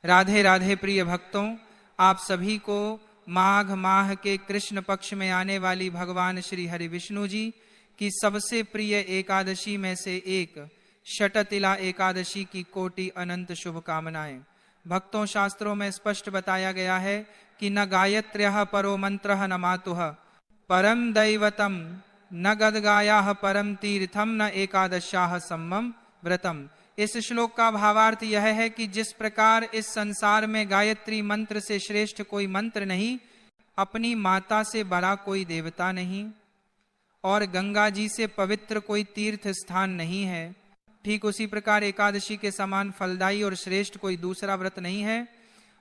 राधे राधे प्रिय भक्तों, आप सभी को माघ माह के कृष्ण पक्ष में आने वाली भगवान श्री हरि विष्णु जी की सबसे प्रिय एकादशी में से एक शटतिला एकादशी की कोटि अनंत शुभकामनाएं। भक्तों, शास्त्रों में स्पष्ट बताया गया है कि न गायत्र्यः परो मंत्रः न मातुः परम दैवतम न गदगायाः परम तीर्थम न एकादशाः सम्मम व्रतम। इस श्लोक का भावार्थ यह है कि जिस प्रकार इस संसार में गायत्री मंत्र से श्रेष्ठ कोई मंत्र नहीं, अपनी माता से बड़ा कोई देवता नहीं और गंगा जी से पवित्र कोई तीर्थ स्थान नहीं है, ठीक उसी प्रकार एकादशी के समान फलदायी और श्रेष्ठ कोई दूसरा व्रत नहीं है।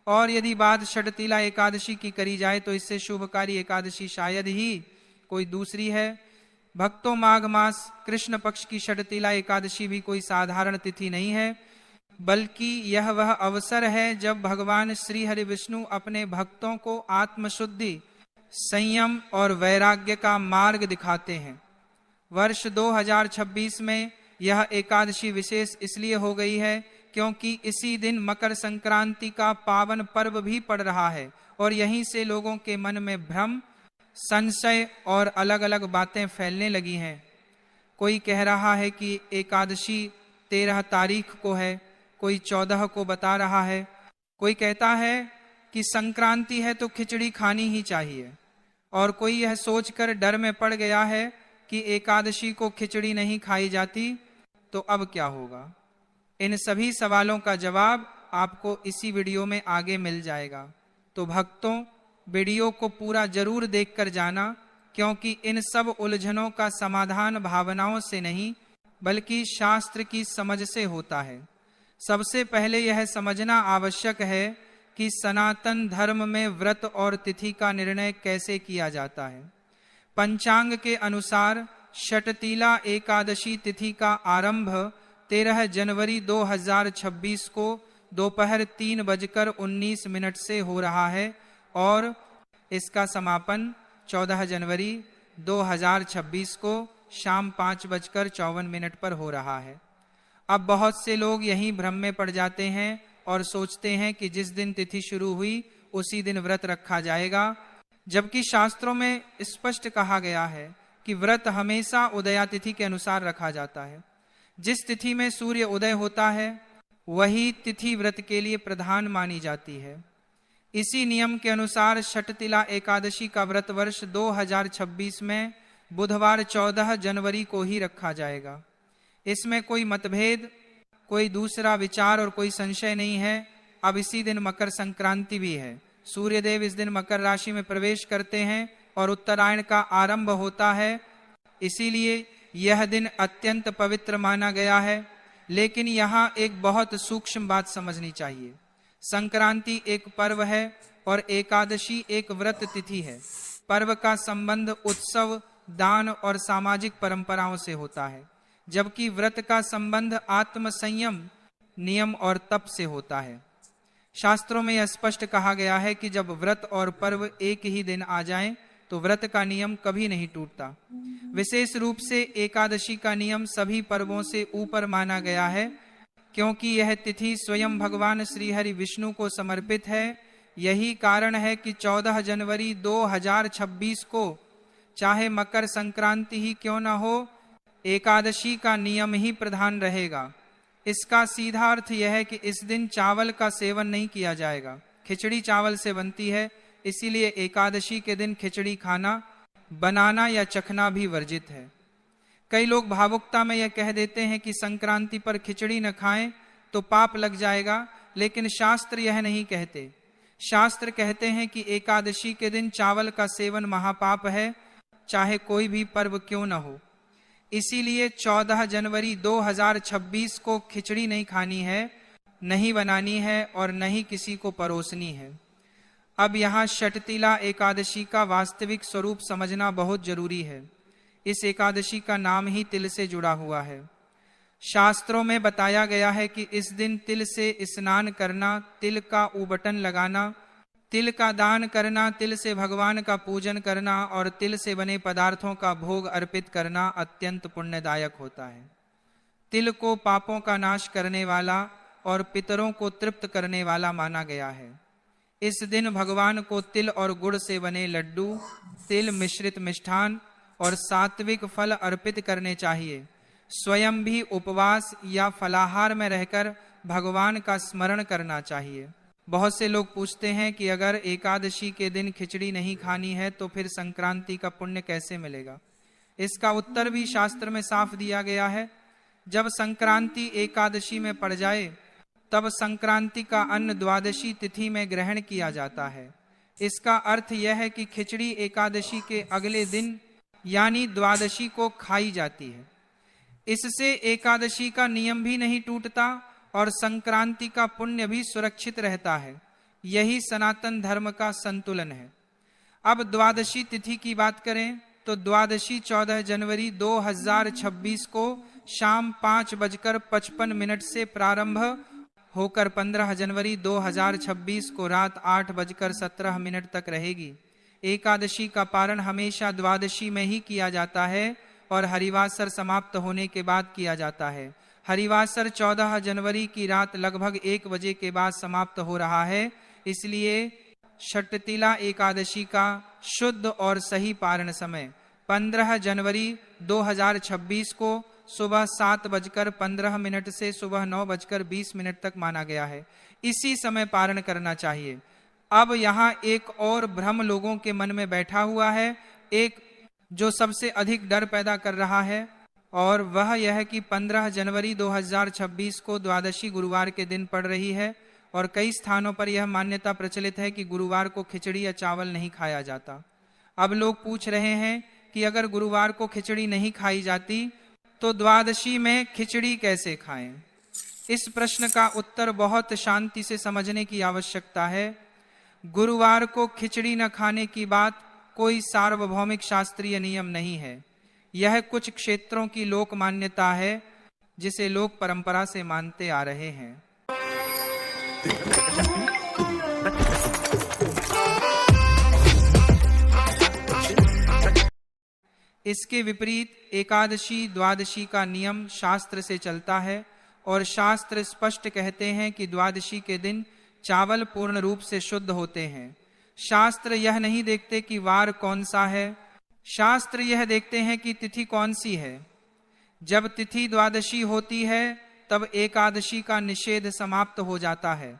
और यदि बात शटतिला एकादशी की करी जाए तो इससे शुभकारी एकादशी शायद ही कोई दूसरी है। भक्तों, माघ मास कृष्ण पक्ष की शटतिला एकादशी भी कोई साधारण तिथि नहीं है, बल्कि यह वह अवसर है जब भगवान श्री हरि विष्णु अपने भक्तों को आत्मशुद्धि, संयम और वैराग्य का मार्ग दिखाते हैं। वर्ष 2026 में यह एकादशी विशेष इसलिए हो गई है क्योंकि इसी दिन मकर संक्रांति का पावन पर्व भी पड़ रहा है और यहीं से लोगों के मन में भ्रम, संशय और अलग अलग बातें फैलने लगी हैं। कोई कह रहा है कि एकादशी 13 तारीख को है, कोई 14 को बता रहा है, कोई कहता है कि संक्रांति है तो खिचड़ी खानी ही चाहिए, और कोई यह सोचकर डर में पड़ गया है कि एकादशी को खिचड़ी नहीं खाई जाती तो अब क्या होगा। इन सभी सवालों का जवाब आपको इसी वीडियो में आगे मिल जाएगा। तो भक्तों, वीडियो को पूरा जरूर देखकर जाना, क्योंकि इन सब उलझनों का समाधान भावनाओं से नहीं बल्कि शास्त्र की समझ से होता है। सबसे पहले यह समझना आवश्यक है कि सनातन धर्म में व्रत और तिथि का निर्णय कैसे किया जाता है। पंचांग के अनुसार शटतिला एकादशी तिथि का आरंभ 13 जनवरी 2026 को दोपहर 3:19 से हो रहा है और इसका समापन 14 जनवरी 2026 को शाम 5:54 पर हो रहा है। अब बहुत से लोग यहीं भ्रम में पड़ जाते हैं और सोचते हैं कि जिस दिन तिथि शुरू हुई उसी दिन व्रत रखा जाएगा, जबकि शास्त्रों में स्पष्ट कहा गया है कि व्रत हमेशा उदया तिथि के अनुसार रखा जाता है। जिस तिथि में सूर्य उदय होता है वही तिथि व्रत के लिए प्रधान मानी जाती है। इसी नियम के अनुसार शटतिला एकादशी का व्रत वर्ष 2026 में बुधवार 14 जनवरी को ही रखा जाएगा। इसमें कोई मतभेद, कोई दूसरा विचार और कोई संशय नहीं है। अब इसी दिन मकर संक्रांति भी है। सूर्यदेव इस दिन मकर राशि में प्रवेश करते हैं और उत्तरायण का आरंभ होता है, इसीलिए यह दिन अत्यंत पवित्र माना गया है। लेकिन यहाँ एक बहुत सूक्ष्म बात समझनी चाहिए। संक्रांति एक पर्व है और एकादशी एक व्रत तिथि है। पर्व का संबंध उत्सव, दान और सामाजिक परंपराओं से होता है, जबकि व्रत का संबंध आत्म संयम, नियम और तप से होता है। शास्त्रों में यह स्पष्ट कहा गया है कि जब व्रत और पर्व एक ही दिन आ जाएं, तो व्रत का नियम कभी नहीं टूटता। विशेष रूप से एकादशी का नियम सभी पर्वों से ऊपर माना गया है, क्योंकि यह तिथि स्वयं भगवान श्री हरि विष्णु को समर्पित है। यही कारण है कि 14 जनवरी 2026 को चाहे मकर संक्रांति ही क्यों न हो, एकादशी का नियम ही प्रधान रहेगा। इसका सीधा अर्थ यह है कि इस दिन चावल का सेवन नहीं किया जाएगा। खिचड़ी चावल से बनती है, इसीलिए एकादशी के दिन खिचड़ी खाना, बनाना या चखना भी वर्जित है। कई लोग भावुकता में यह कह देते हैं कि संक्रांति पर खिचड़ी न खाएं तो पाप लग जाएगा, लेकिन शास्त्र यह नहीं कहते। शास्त्र कहते हैं कि एकादशी के दिन चावल का सेवन महापाप है, चाहे कोई भी पर्व क्यों न हो। इसीलिए 14 जनवरी 2026 को खिचड़ी नहीं खानी है, नहीं बनानी है और नहीं किसी को परोसनी है। अब यहाँ शटतिला एकादशी का वास्तविक स्वरूप समझना बहुत जरूरी है। इस एकादशी का नाम ही तिल से जुड़ा हुआ है। शास्त्रों में बताया गया है कि इस दिन तिल से स्नान करना, तिल का उबटन लगाना, तिल का दान करना, तिल से भगवान का पूजन करना और तिल से बने पदार्थों का भोग अर्पित करना अत्यंत पुण्यदायक होता है। तिल को पापों का नाश करने वाला और पितरों को तृप्त करने वाला माना गया है। इस दिन भगवान को तिल और गुड़ से बने लड्डू, तिल मिश्रित मिष्ठान और सात्विक फल अर्पित करने चाहिए। स्वयं भी उपवास या फलाहार में रहकर भगवान का स्मरण करना चाहिए। बहुत से लोग पूछते हैं कि अगर एकादशी के दिन खिचड़ी नहीं खानी है तो फिर संक्रांति का पुण्य कैसे मिलेगा। इसका उत्तर भी शास्त्र में साफ दिया गया है। जब संक्रांति एकादशी में पड़ जाए तब संक्रांति का अन्न द्वादशी तिथि में ग्रहण किया जाता है। इसका अर्थ यह है कि खिचड़ी एकादशी के अगले दिन यानी द्वादशी को खाई जाती है। इससे एकादशी का नियम भी नहीं टूटता और संक्रांति का पुण्य भी सुरक्षित रहता है। यही सनातन धर्म का संतुलन है। अब द्वादशी तिथि की बात करें तो द्वादशी 14 जनवरी 2026 को शाम 5:55 से प्रारंभ होकर 15 जनवरी 2026 को रात 8:17 तक रहेगी। एकादशी का पारण हमेशा द्वादशी में ही किया जाता है और हरिवासर समाप्त होने के बाद किया जाता है। हरिवासर 14 जनवरी की रात लगभग 1 बजे के बाद समाप्त हो रहा है। इसलिए षटतिला एकादशी का शुद्ध और सही पारण समय 15 जनवरी 2026 को सुबह 7:15 से सुबह 9:20 तक माना गया है। इसी समय पारण करना चाहिए। अब यहाँ एक और भ्रम लोगों के मन में बैठा हुआ है, एक जो सबसे अधिक डर पैदा कर रहा है, और वह यह कि 15 जनवरी 2026 को द्वादशी गुरुवार के दिन पड़ रही है और कई स्थानों पर यह मान्यता प्रचलित है कि गुरुवार को खिचड़ी या चावल नहीं खाया जाता। अब लोग पूछ रहे हैं कि अगर गुरुवार को खिचड़ी नहीं खाई जाती तो द्वादशी में खिचड़ी कैसे खाएं? इस प्रश्न का उत्तर बहुत शांति से समझने की आवश्यकता है। गुरुवार को खिचड़ी न खाने की बात कोई सार्वभौमिक शास्त्रीय नियम नहीं है। यह कुछ क्षेत्रों की लोक मान्यता है जिसे लोक परंपरा से मानते आ रहे हैं। इसके विपरीत एकादशी द्वादशी का नियम शास्त्र से चलता है और शास्त्र स्पष्ट कहते हैं कि द्वादशी के दिन चावल पूर्ण रूप से शुद्ध होते हैं। शास्त्र यह नहीं देखते कि वार कौन सा है, शास्त्र यह देखते हैं कि तिथि कौन सी है। जब तिथि द्वादशी होती है तब एकादशी का निषेध समाप्त हो जाता है।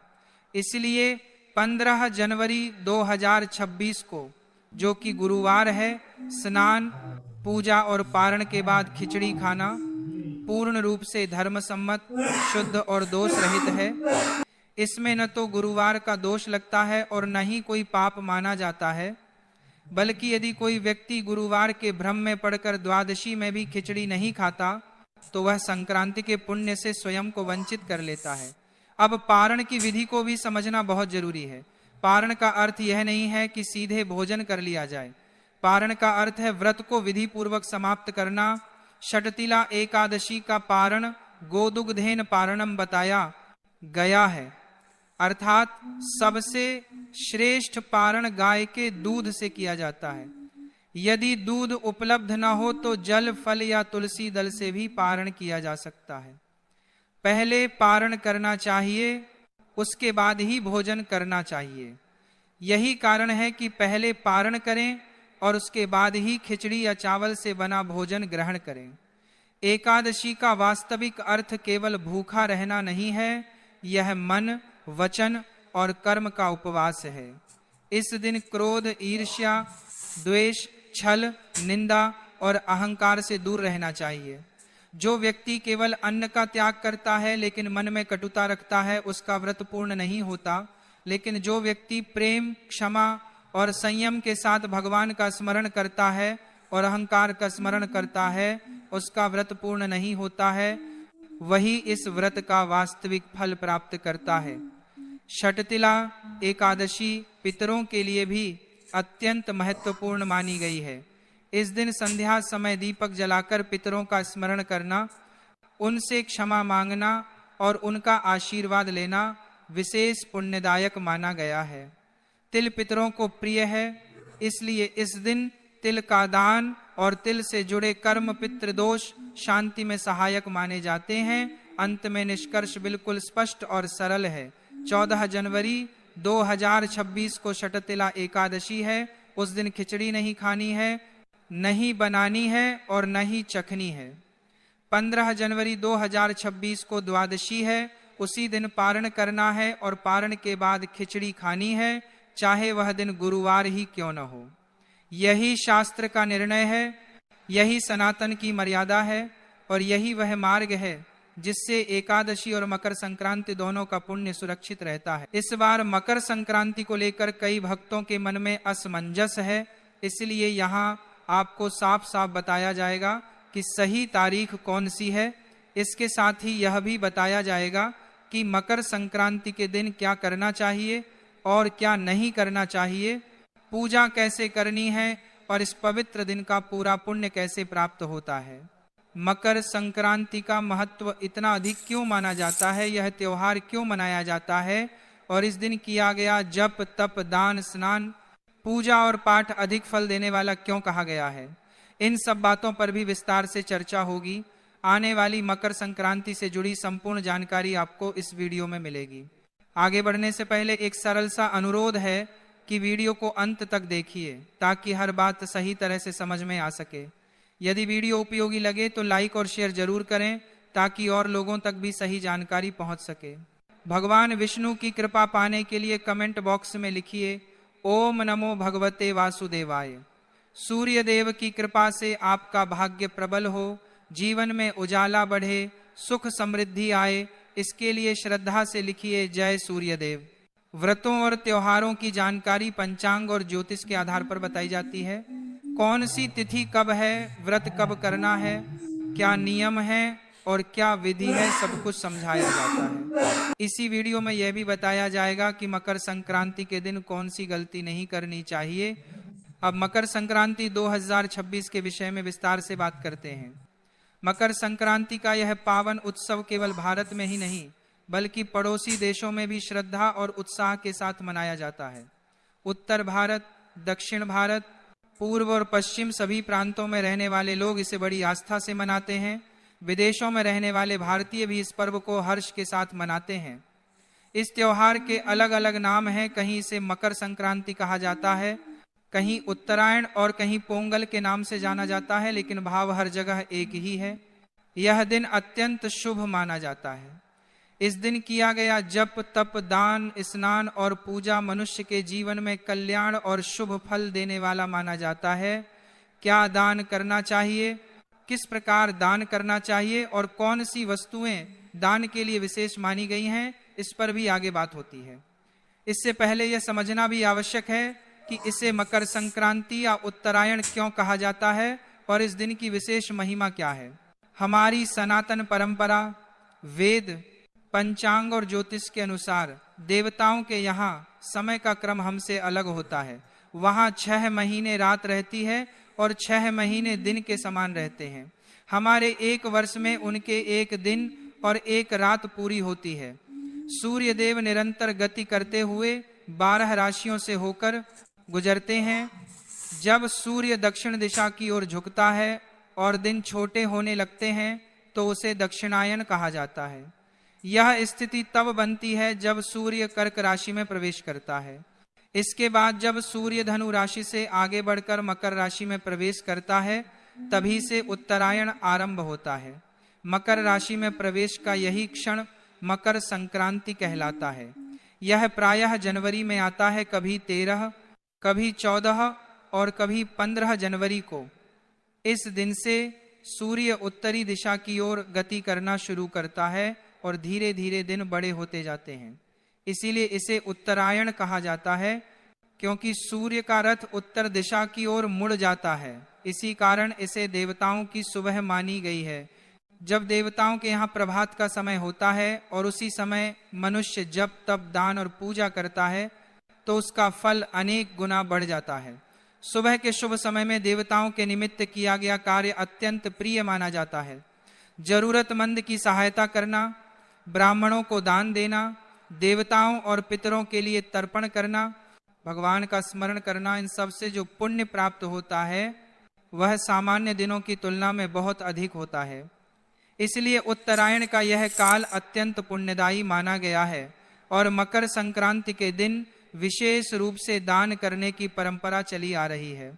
इसलिए 15 जनवरी 2026 को, जो कि गुरुवार है, स्नान पूजा और पारण के बाद खिचड़ी खाना पूर्ण रूप से धर्म सम्मत, शुद्ध और दोष रहित है। इसमें न तो गुरुवार का दोष लगता है और न ही कोई पाप माना जाता है, बल्कि यदि कोई व्यक्ति गुरुवार के भ्रम में पड़कर द्वादशी में भी खिचड़ी नहीं खाता तो वह संक्रांति के पुण्य से स्वयं को वंचित कर लेता है। अब पारण की विधि को भी समझना बहुत जरूरी है। पारण का अर्थ यह नहीं है कि सीधे भोजन कर लिया जाए। पारण का अर्थ है व्रत को विधि पूर्वक समाप्त करना। षटतिला एकादशी का पारण गोदुग्धेन पारणम बताया गया है, अर्थात सबसे श्रेष्ठ पारण गाय के दूध से किया जाता है। यदि दूध उपलब्ध न हो तो जल, फल या तुलसी दल से भी पारण किया जा सकता है। पहले पारण करना चाहिए, उसके बाद ही भोजन करना चाहिए। यही कारण है कि पहले पारण करें और उसके बाद ही खिचड़ी या चावल से बना भोजन ग्रहण करें। एकादशी का वास्तविक अर्थ केवल भूखा रहना नहीं है, यह मन, वचन और कर्म का उपवास है। इस दिन क्रोध, ईर्ष्या, द्वेष, छल, निंदा और अहंकार से दूर रहना चाहिए। जो व्यक्ति केवल अन्न का त्याग करता है लेकिन मन में कटुता रखता है, उसका व्रत पूर्ण नहीं होता। लेकिन जो व्यक्ति प्रेम, क्षमा और संयम के साथ भगवान का स्मरण करता है और अहंकार का स्मरण करता है, उसका व्रत पूर्ण नहीं होता है। वही इस व्रत का वास्तविक फल प्राप्त करता है। षटतिला एकादशी पितरों के लिए भी अत्यंत महत्वपूर्ण मानी गई है। इस दिन संध्या समय दीपक जलाकर पितरों का स्मरण करना, उनसे क्षमा मांगना और उनका आशीर्वाद लेना विशेष पुण्यदायक माना गया है। तिल पितरों को प्रिय है, इसलिए इस दिन तिल का दान और तिल से जुड़े कर्म पितृदोष शांति में सहायक माने जाते हैं अंत में निष्कर्ष बिल्कुल स्पष्ट और सरल है। 14 जनवरी 2026 को षटतिला एकादशी है। उस दिन खिचड़ी नहीं खानी है, नहीं बनानी है और न ही चखनी है। 15 जनवरी 2026 को द्वादशी है। उसी दिन पारण करना है और पारण के बाद खिचड़ी खानी है, चाहे वह दिन गुरुवार ही क्यों न हो। यही शास्त्र का निर्णय है, यही सनातन की मर्यादा है और यही वह मार्ग है जिससे एकादशी और मकर संक्रांति दोनों का पुण्य सुरक्षित रहता है। इस बार मकर संक्रांति को लेकर कई भक्तों के मन में असमंजस है, इसलिए यहाँ आपको साफ साफ बताया जाएगा कि सही तारीख कौन सी है। इसके साथ ही यह भी बताया जाएगा कि मकर संक्रांति के दिन क्या करना चाहिए और क्या नहीं करना चाहिए, पूजा कैसे करनी है और इस पवित्र दिन का पूरा पुण्य कैसे प्राप्त होता है। मकर संक्रांति का महत्व इतना अधिक क्यों माना जाता है, यह त्योहार क्यों मनाया जाता है और इस दिन किया गया जप तप दान स्नान पूजा और पाठ अधिक फल देने वाला क्यों कहा गया है, इन सब बातों पर भी विस्तार से चर्चा होगी। आने वाली मकर संक्रांति से जुड़ी संपूर्ण जानकारी आपको इस वीडियो में मिलेगी। आगे बढ़ने से पहले एक सरल सा अनुरोध है कि वीडियो को अंत तक देखिए ताकि हर बात सही तरह से समझ में आ सके। यदि वीडियो उपयोगी लगे तो लाइक और शेयर जरूर करें ताकि और लोगों तक भी सही जानकारी पहुंच सके। भगवान विष्णु की कृपा पाने के लिए कमेंट बॉक्स में लिखिए ओम नमो भगवते वासुदेवाय। सूर्य देव की कृपा से आपका भाग्य प्रबल हो, जीवन में उजाला बढ़े, सुख समृद्धि आए, इसके लिए श्रद्धा से लिखिए जय सूर्य देव। व्रतों और त्योहारों की जानकारी पंचांग और ज्योतिष के आधार पर बताई जाती है। कौन सी तिथि कब है, व्रत कब करना है, क्या नियम है और क्या विधि है, सब कुछ समझाया जाता है। इसी वीडियो में यह भी बताया जाएगा कि मकर संक्रांति के दिन कौन सी गलती नहीं करनी चाहिए। अब मकर संक्रांति 2026 के विषय में विस्तार से बात करते हैं। मकर संक्रांति का यह पावन उत्सव केवल भारत में ही नहीं बल्कि पड़ोसी देशों में भी श्रद्धा और उत्साह के साथ मनाया जाता है। उत्तर भारत, दक्षिण भारत, पूर्व और पश्चिम सभी प्रांतों में रहने वाले लोग इसे बड़ी आस्था से मनाते हैं। विदेशों में रहने वाले भारतीय भी इस पर्व को हर्ष के साथ मनाते हैं। इस त्योहार के अलग अलग नाम हैं। कहीं इसे मकर संक्रांति कहा जाता है, कहीं उत्तरायण और कहीं पोंगल के नाम से जाना जाता है, लेकिन भाव हर जगह एक ही है। यह दिन अत्यंत शुभ माना जाता है। इस दिन किया गया जप तप दान स्नान और पूजा मनुष्य के जीवन में कल्याण और शुभ फल देने वाला माना जाता है। क्या दान करना चाहिए, किस प्रकार दान करना चाहिए और कौन सी वस्तुएं दान के लिए विशेष मानी गई हैं, इस पर भी आगे बात होती है। इससे पहले यह समझना भी आवश्यक है कि इसे मकर संक्रांति या उत्तरायण क्यों कहा जाता है और इस दिन की विशेष महिमा क्या है। हमारी सनातन परंपरा, वेद, पंचांग और ज्योतिष के अनुसार देवताओं के यहाँ समय का क्रम हमसे अलग होता है। वहाँ 6 महीने रात रहती है और 6 महीने दिन के समान रहते हैं। हमारे एक वर्ष में उनके एक दिन और एक रात पूरी होती है। सूर्य देव निरंतर गति करते हुए 12 राशियों से होकर गुजरते हैं। जब सूर्य दक्षिण दिशा की ओर झुकता है और दिन छोटे होने लगते हैं तो उसे दक्षिणायन कहा जाता है। यह स्थिति तब बनती है जब सूर्य कर्क राशि में प्रवेश करता है। इसके बाद जब सूर्य धनु राशि से आगे बढ़कर मकर राशि में प्रवेश करता है तभी से उत्तरायण आरंभ होता है। मकर राशि में प्रवेश का यही क्षण मकर संक्रांति कहलाता है। यह प्रायः जनवरी में आता है, कभी 13, कभी 14 और कभी 15 जनवरी को। इस दिन से सूर्य उत्तरी दिशा की ओर गति करना शुरू करता है और धीरे धीरे दिन बड़े होते जाते हैं। इसीलिए इसे उत्तरायण कहा जाता है, क्योंकि सूर्य का रथ उत्तर दिशा की ओर मुड़ जाता है। इसी कारण इसे देवताओं की सुबह मानी गई है। जब देवताओं के यहाँ प्रभात का समय होता है और उसी समय मनुष्य जप तप दान और पूजा करता है तो उसका फल अनेक गुना बढ़ जाता है। सुबह के शुभ समय में देवताओं के निमित्त किया गया कार्य अत्यंत प्रिय माना जाता है। जरूरतमंद की सहायता करना, ब्राह्मणों को दान देना, देवताओं और पितरों के लिए तर्पण करना, भगवान का स्मरण करना, इन सब से जो पुण्य प्राप्त होता है वह सामान्य दिनों की तुलना में बहुत अधिक होता है। इसलिए उत्तरायण का यह काल अत्यंत पुण्यदायी माना गया है और मकर संक्रांति के दिन विशेष रूप से दान करने की परंपरा चली आ रही है।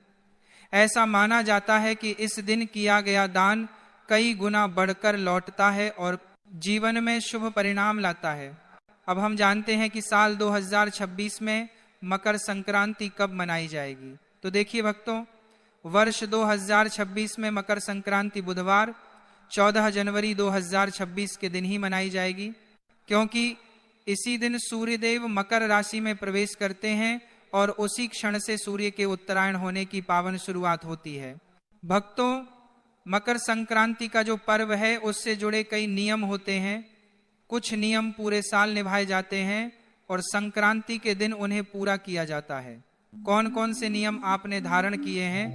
ऐसा माना जाता है कि इस दिन किया गया दान कई गुना बढ़कर लौटता है और जीवन में शुभ परिणाम लाता है। अब हम जानते हैं कि साल 2026 में मकर संक्रांति कब मनाई जाएगी। तो देखिए भक्तों, वर्ष 2026 में मकर संक्रांति बुधवार 14 जनवरी 2026 के दिन ही मनाई जाएगी, क्योंकि इसी दिन सूर्यदेव मकर राशि में प्रवेश करते हैं और उसी क्षण से सूर्य के उत्तरायण होने की पावन शुरुआत होती है। भक्तों, मकर संक्रांति का जो पर्व है उससे जुड़े कई नियम होते हैं। कुछ नियम पूरे साल निभाए जाते हैं और संक्रांति के दिन उन्हें पूरा किया जाता है। कौन कौन से नियम आपने धारण किए हैं,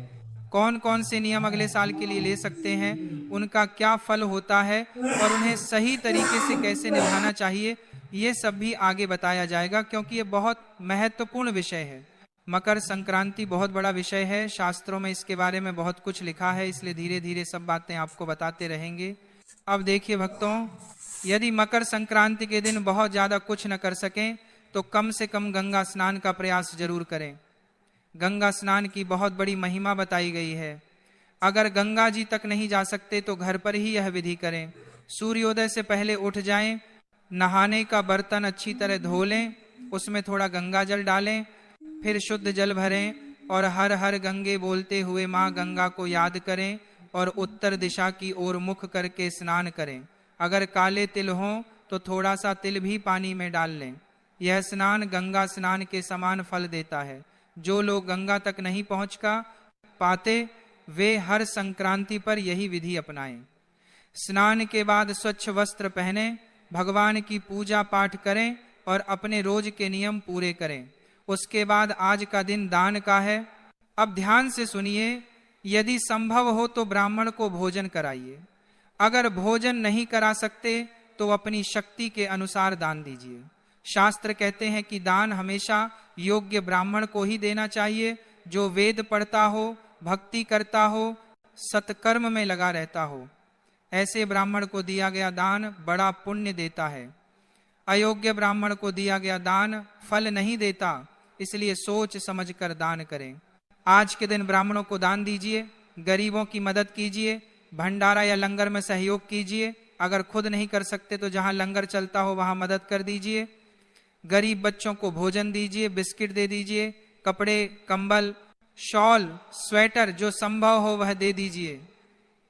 कौन कौन से नियम अगले साल के लिए ले सकते हैं, उनका क्या फल होता है और उन्हें सही तरीके से कैसे निभाना चाहिए, ये सब भी आगे बताया जाएगा, क्योंकि ये बहुत महत्वपूर्ण विषय है। मकर संक्रांति बहुत बड़ा विषय है, शास्त्रों में इसके बारे में बहुत कुछ लिखा है, इसलिए धीरे धीरे सब बातें आपको बताते रहेंगे। अब देखिए भक्तों, यदि मकर संक्रांति के दिन बहुत ज्यादा कुछ न कर सकें तो कम से कम गंगा स्नान का प्रयास जरूर करें। गंगा स्नान की बहुत बड़ी महिमा बताई गई है। अगर गंगा जी तक नहीं जा सकते तो घर पर ही यह विधि करें। सूर्योदय से पहले उठ जाएं, नहाने का बर्तन अच्छी तरह धो लें, उसमें थोड़ा गंगा जल डालें, फिर शुद्ध जल भरें और हर हर गंगे बोलते हुए माँ गंगा को याद करें और उत्तर दिशा की ओर मुख करके स्नान करें। अगर काले तिल हों तो थोड़ा सा तिल भी पानी में डाल लें। यह स्नान गंगा स्नान के समान फल देता है। जो लोग गंगा तक नहीं पहुंच पाते वे हर संक्रांति पर यही विधि अपनाएं। स्नान के बाद स्वच्छ वस्त्र पहने, भगवान की पूजा पाठ करें और अपने रोज के नियम पूरे करें। उसके बाद आज का दिन दान का है। अब ध्यान से सुनिए, यदि संभव हो तो ब्राह्मण को भोजन कराइए। अगर भोजन नहीं करा सकते तो अपनी शक्ति के अनुसार दान दीजिए। शास्त्र कहते हैं कि दान हमेशा योग्य ब्राह्मण को ही देना चाहिए, जो वेद पढ़ता हो, भक्ति करता हो, सत्कर्म में लगा रहता हो। ऐसे ब्राह्मण को दिया गया दान बड़ा पुण्य देता है। अयोग्य ब्राह्मण को दिया गया दान फल नहीं देता, इसलिए सोच समझकर दान करें। आज के दिन ब्राह्मणों को दान दीजिए, गरीबों की मदद कीजिए, भंडारा या लंगर में सहयोग कीजिए। अगर खुद नहीं कर सकते तो जहां लंगर चलता हो वहां मदद कर दीजिए। गरीब बच्चों को भोजन दीजिए, बिस्किट दे दीजिए, कपड़े, कंबल, शॉल, स्वेटर जो संभव हो वह दे दीजिए।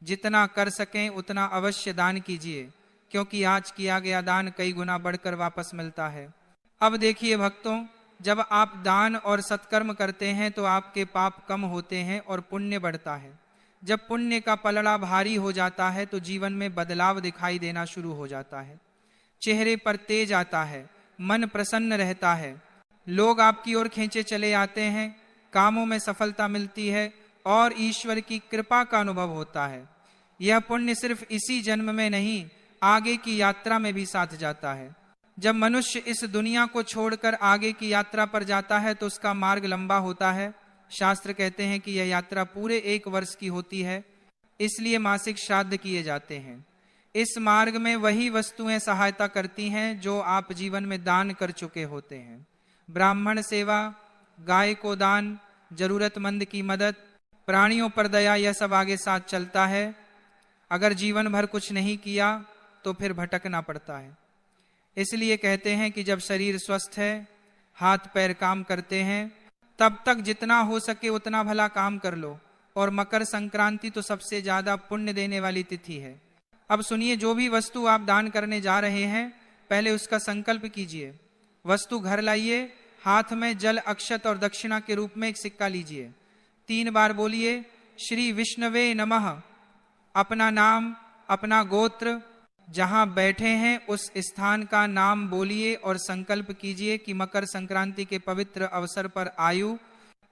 जितना कर सकें उतना अवश्य दान कीजिए, क्योंकि आज किया गया दान कई गुना बढ़कर वापस मिलता है। अब देखिए भक्तों, जब आप दान और सत्कर्म करते हैं तो आपके पाप कम होते हैं और पुण्य बढ़ता है। जब पुण्य का पलड़ा भारी हो जाता है तो जीवन में बदलाव दिखाई देना शुरू हो जाता है। चेहरे पर तेज आता है, मन प्रसन्न रहता है, लोग आपकी ओर खींचे चले आते हैं, कामों में सफलता मिलती है और ईश्वर की कृपा का अनुभव होता है। यह पुण्य सिर्फ इसी जन्म में नहीं, आगे की यात्रा में भी साथ जाता है। जब मनुष्य इस दुनिया को छोड़कर आगे की यात्रा पर जाता है तो उसका मार्ग लंबा होता है। शास्त्र कहते हैं कि यह यात्रा पूरे 1 वर्ष की होती है, इसलिए मासिक श्राद्ध किए जाते हैं। इस मार्ग में वही वस्तुएं सहायता करती हैं जो आप जीवन में दान कर चुके होते हैं। ब्राह्मण सेवा, गाय को दान, जरूरतमंद की मदद, प्राणियों पर दया, यह सब आगे साथ चलता है। अगर जीवन भर कुछ नहीं किया तो फिर भटकना पड़ता है। इसलिए कहते हैं कि जब शरीर स्वस्थ है, हाथ पैर काम करते हैं, तब तक जितना हो सके उतना भला काम कर लो। और मकर संक्रांति तो सबसे ज्यादा पुण्य देने वाली तिथि है। अब सुनिए, जो भी वस्तु आप दान करने जा रहे हैं पहले उसका संकल्प कीजिए। वस्तु घर लाइए, हाथ में जल, अक्षत और दक्षिणा के रूप में एक सिक्का लीजिए। 3 बार बोलिए श्री विष्णवे नमः। अपना नाम, अपना गोत्र, जहां बैठे हैं उस स्थान का नाम बोलिए और संकल्प कीजिए कि मकर संक्रांति के पवित्र अवसर पर आयु,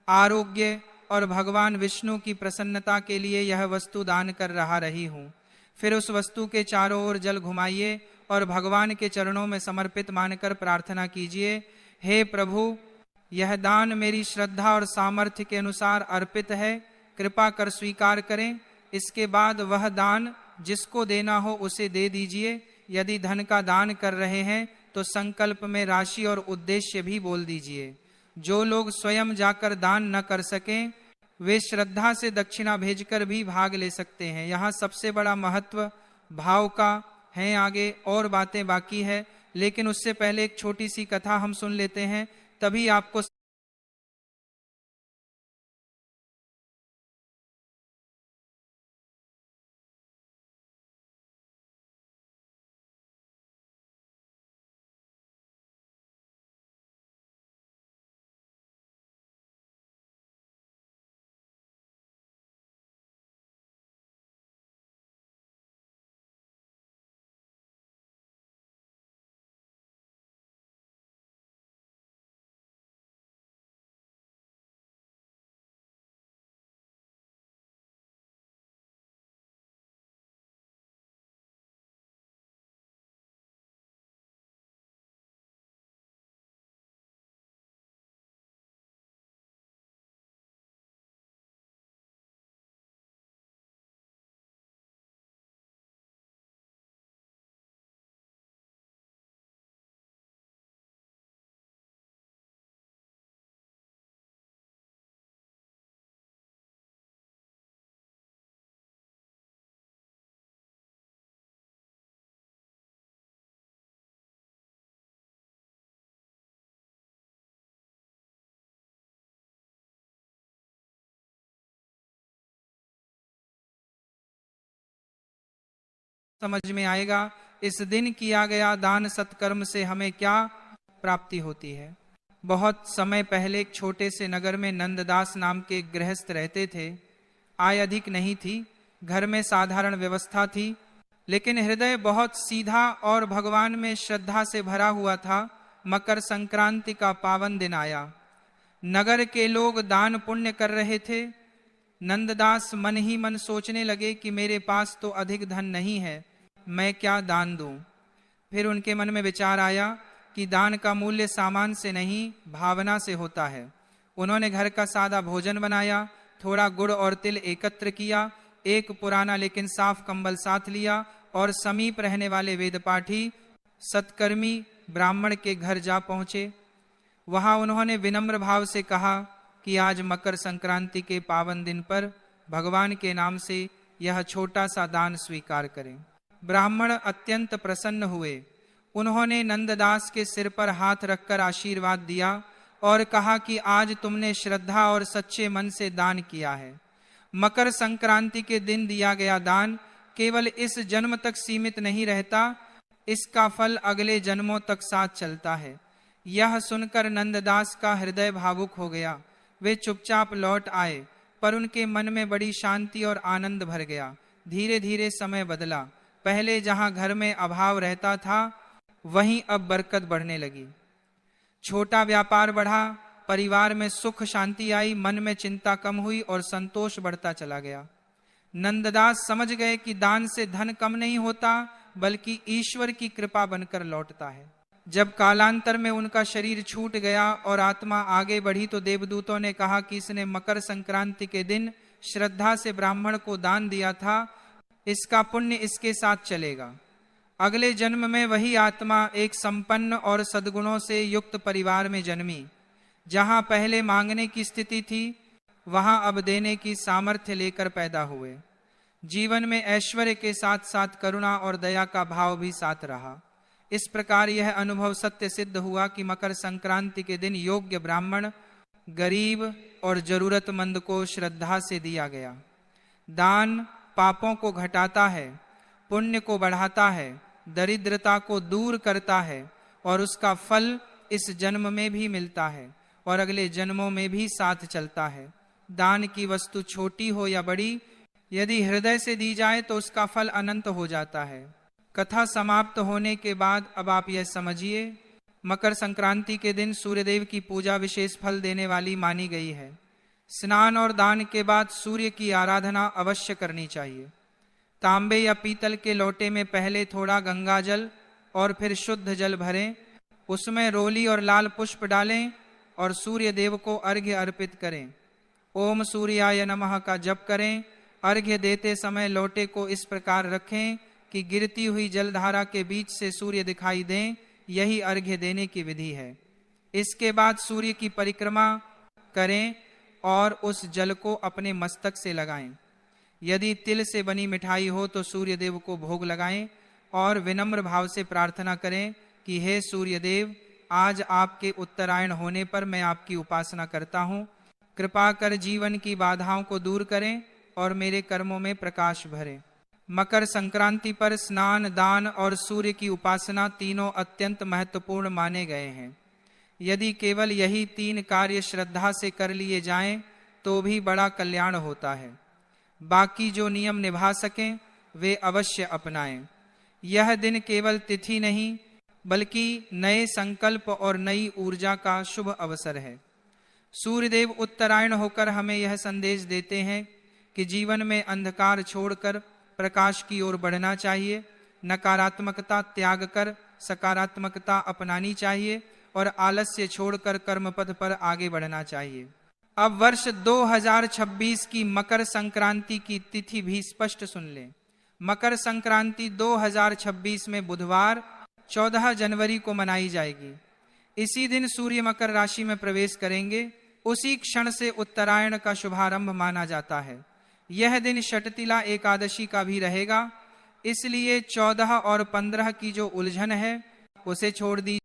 आरोग्य और भगवान विष्णु की प्रसन्नता के लिए यह वस्तु दान कर रही हूं। फिर उस वस्तु के चारों ओर जल घुमाइए और भगवान के चरणों में समर्पित मानकर प्रार्थना कीजिए, हे प्रभु, यह दान मेरी श्रद्धा और सामर्थ्य के अनुसार अर्पित है, कृपा कर स्वीकार करें। इसके बाद वह दान जिसको देना हो उसे दे दीजिए। यदि धन का दान कर रहे हैं तो संकल्प में राशि और उद्देश्य भी बोल दीजिए। जो लोग स्वयं जाकर दान न कर सकें वे श्रद्धा से दक्षिणा भेजकर भी भाग ले सकते हैं। यहाँ सबसे बड़ा महत्व भाव का है। आगे और बातें बाकी है, लेकिन उससे पहले एक छोटी सी कथा हम सुन लेते हैं, तभी आपको समझ में आएगा इस दिन किया गया दान सत्कर्म से हमें क्या प्राप्ति होती है। बहुत समय पहले एक छोटे से नगर में नंददास नाम के एक गृहस्थ रहते थे। आय अधिक नहीं थी, घर में साधारण व्यवस्था थी, लेकिन हृदय बहुत सीधा और भगवान में श्रद्धा से भरा हुआ था। मकर संक्रांति का पावन दिन आया। नगर के लोग दान पुण्य कर रहे थे। नंददास मन ही मन सोचने लगे कि मेरे पास तो अधिक धन नहीं है, मैं क्या दान दूं। फिर उनके मन में विचार आया कि दान का मूल्य सामान से नहीं भावना से होता है। उन्होंने घर का सादा भोजन बनाया, थोड़ा गुड़ और तिल एकत्र किया, एक पुराना लेकिन साफ कंबल साथ लिया और समीप रहने वाले वेदपाठी सत्कर्मी ब्राह्मण के घर जा पहुंचे। वहां उन्होंने विनम्र भाव से कहा कि आज मकर संक्रांति के पावन दिन पर भगवान के नाम से यह छोटा सा दान स्वीकार करें। ब्राह्मण अत्यंत प्रसन्न हुए। उन्होंने नंददास के सिर पर हाथ रखकर आशीर्वाद दिया और कहा कि आज तुमने श्रद्धा और सच्चे मन से दान किया है। मकर संक्रांति के दिन दिया गया दान केवल इस जन्म तक सीमित नहीं रहता, इसका फल अगले जन्मों तक साथ चलता है। यह सुनकर नंददास का हृदय भावुक हो गया। वे चुपचाप लौट आए, पर उनके मन में बड़ी शांति और आनंद भर गया। धीरे धीरे समय बदला। पहले जहां घर में अभाव रहता था वहीं अब बरकत बढ़ने लगी। छोटा व्यापार बढ़ा, परिवार में सुख शांति आई, मन में चिंता कम हुई और संतोष बढ़ता चला गया। नंददास समझ गए कि दान से धन कम नहीं होता, बल्कि ईश्वर की कृपा बनकर लौटता है। जब कालांतर में उनका शरीर छूट गया और आत्मा आगे बढ़ी तो देवदूतों ने कहा कि इसने मकर संक्रांति के दिन श्रद्धा से ब्राह्मण को दान दिया था, इसका पुण्य इसके साथ चलेगा। अगले जन्म में वही आत्मा एक संपन्न और सद्गुणों से युक्त परिवार में जन्मी। जहां पहले मांगने की स्थिति थी वहां अब देने की सामर्थ्य लेकर पैदा हुए। जीवन में ऐश्वर्य के साथ साथ करुणा और दया का भाव भी साथ रहा। इस प्रकार यह अनुभव सत्य सिद्ध हुआ कि मकर संक्रांति के दिन योग्य ब्राह्मण, गरीब और जरूरतमंद को श्रद्धा से दिया गया। दान पापों को घटाता है, पुण्य को बढ़ाता है, दरिद्रता को दूर करता है और उसका फल इस जन्म में भी मिलता है और अगले जन्मों में भी साथ चलता है। दान की वस्तु छोटी हो या बड़ी, यदि हृदय से दी जाए तो उसका फल अनंत हो जाता है। कथा समाप्त होने के बाद अब आप यह समझिए, मकर संक्रांति के दिन सूर्यदेव की पूजा विशेष फल देने वाली मानी गई है। स्नान और दान के बाद सूर्य की आराधना अवश्य करनी चाहिए। तांबे या पीतल के लोटे में पहले थोड़ा गंगा जल और फिर शुद्ध जल भरें, उसमें रोली और लाल पुष्प डालें और सूर्य देव को अर्घ्य अर्पित करें। ओम सूर्याय नमः का जप करें। अर्घ्य देते समय लोटे को इस प्रकार रखें कि गिरती हुई जलधारा के बीच से सूर्य दिखाई दें। यही अर्घ्य देने की विधि है। इसके बाद सूर्य की परिक्रमा करें और उस जल को अपने मस्तक से लगाएं। यदि तिल से बनी मिठाई हो तो सूर्य देव को भोग लगाएं और विनम्र भाव से प्रार्थना करें कि हे सूर्य देव, आज आपके उत्तरायण होने पर मैं आपकी उपासना करता हूँ। कृपा कर जीवन की बाधाओं को दूर करें और मेरे कर्मों में प्रकाश भरें। मकर संक्रांति पर स्नान, दान और सूर्य की उपासना तीनों अत्यंत महत्वपूर्ण माने गए हैं। यदि केवल यही 3 कार्य श्रद्धा से कर लिए जाएं तो भी बड़ा कल्याण होता है। बाकी जो नियम निभा सकें वे अवश्य अपनाएं। यह दिन केवल तिथि नहीं बल्कि नए संकल्प और नई ऊर्जा का शुभ अवसर है। सूर्यदेव उत्तरायण होकर हमें यह संदेश देते हैं कि जीवन में अंधकार छोड़कर प्रकाश की ओर बढ़ना चाहिए, नकारात्मकता त्याग कर सकारात्मकता अपनानी चाहिए और आलस्य छोड़कर कर्मपथ पर आगे बढ़ना चाहिए। अब वर्ष 2026 की मकर संक्रांति की तिथि भी स्पष्ट सुन लें। मकर संक्रांति 2026 में बुधवार 14 जनवरी को मनाई जाएगी। इसी दिन सूर्य मकर राशि में प्रवेश करेंगे। उसी क्षण से उत्तरायण का शुभारंभ माना जाता है। यह दिन षटतिला एकादशी का भी रहेगा, इसलिए 14 और 15 की जो उलझन है उसे छोड़ दी।